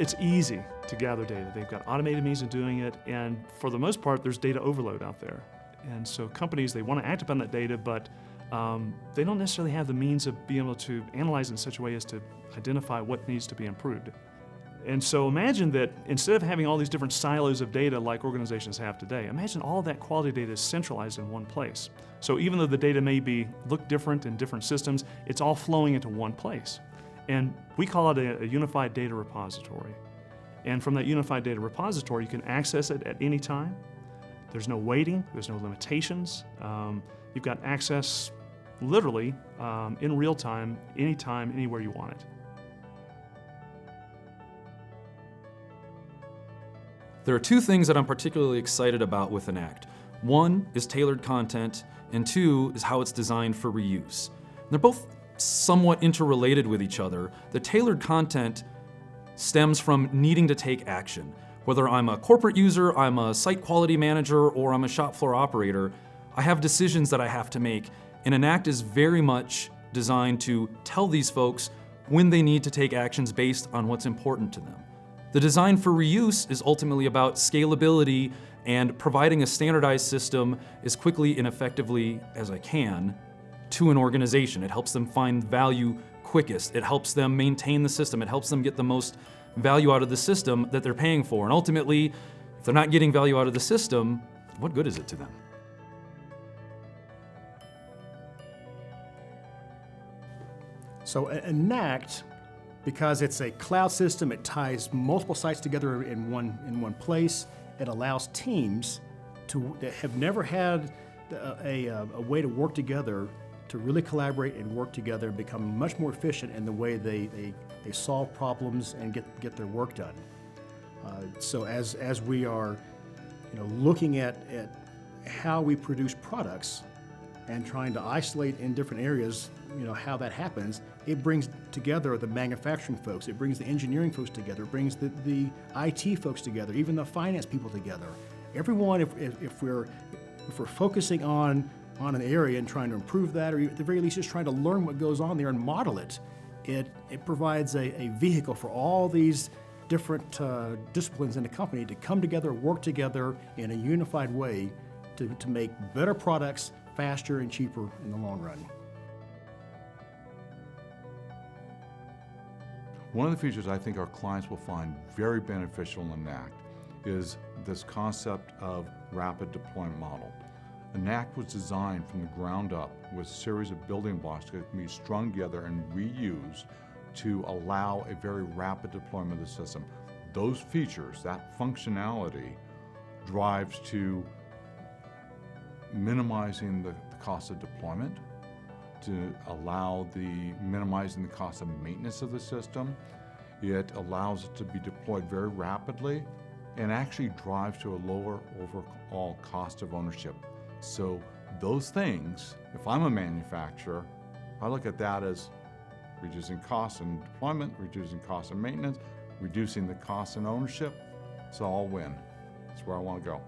it's easy to gather data. They've got automated means of doing it, and for the most part, there's data overload out there. And so companies, they want to act upon that data, but they don't necessarily have the means of being able to analyze it in such a way as to identify what needs to be improved. And so imagine that instead of having all these different silos of data like organizations have today, imagine all that quality data is centralized in one place. So even though the data may look different in different systems, it's all flowing into one place. And we call it a unified data repository. And from that unified data repository, you can access it at any time. There's no waiting, there's no limitations. You've got access literally in real time, anytime, anywhere you want it. There are two things that I'm particularly excited about with Enact. One is tailored content, and two is how it's designed for reuse. They're both somewhat interrelated with each other. The tailored content stems from needing to take action. Whether I'm a corporate user, I'm a site quality manager, or I'm a shop floor operator, I have decisions that I have to make, and Enact is very much designed to tell these folks when they need to take actions based on what's important to them. The design for reuse is ultimately about scalability and providing a standardized system as quickly and effectively as I can to an organization. It helps them find value quickest. It helps them maintain the system. It helps them get the most value out of the system that they're paying for. And ultimately, if they're not getting value out of the system, what good is it to them? So Enact, because it's a cloud system, it ties multiple sites together in one place. It allows teams that have never had a way to work together to really collaborate and work together and become much more efficient in the way they solve problems and get their work done. So as we are looking at how we produce products and trying to isolate in different areas how that happens, it brings together the manufacturing folks, it brings the engineering folks together, it brings the IT folks together, even the finance people together. Everyone, if we're focusing on an area and trying to improve that, or at the very least just trying to learn what goes on there and model it, it provides a vehicle for all these different disciplines in the company to come together, work together in a unified way to make better products faster and cheaper in the long run. One of the features I think our clients will find very beneficial in Enact is this concept of rapid deployment model. Enact was designed from the ground up with a series of building blocks that can be strung together and reused to allow a very rapid deployment of the system. Those features, that functionality, drives to minimizing the cost of deployment, to allow minimizing the cost of maintenance of the system. It allows it to be deployed very rapidly and actually drives to a lower overall cost of ownership. So those things, if I'm a manufacturer, I look at that as reducing costs in deployment, reducing costs in maintenance, reducing the costs in ownership. It's all win. That's where I want to go.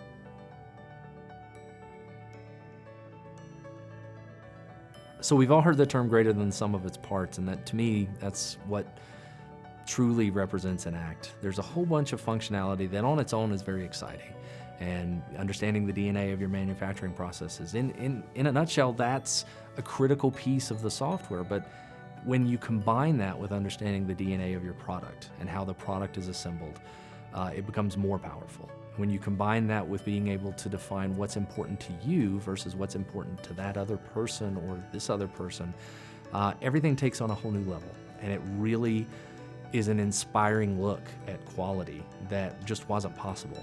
So we've all heard the term greater than the sum of its parts, and that, to me, that's what truly represents Enact. There's a whole bunch of functionality that on its own is very exciting, and understanding the DNA of your manufacturing processes. In a nutshell, that's a critical piece of the software, but when you combine that with understanding the DNA of your product and how the product is assembled, it becomes more powerful. When you combine that with being able to define what's important to you versus what's important to that other person or this other person, everything takes on a whole new level. And it really is an inspiring look at quality that just wasn't possible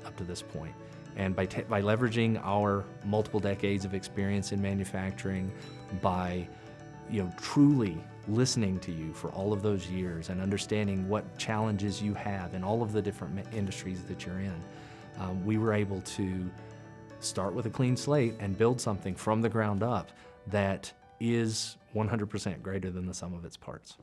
up to this point. And by leveraging our multiple decades of experience in manufacturing, by truly listening to you for all of those years and understanding what challenges you have in all of the different industries that you're in, we were able to start with a clean slate and build something from the ground up that is 100% greater than the sum of its parts.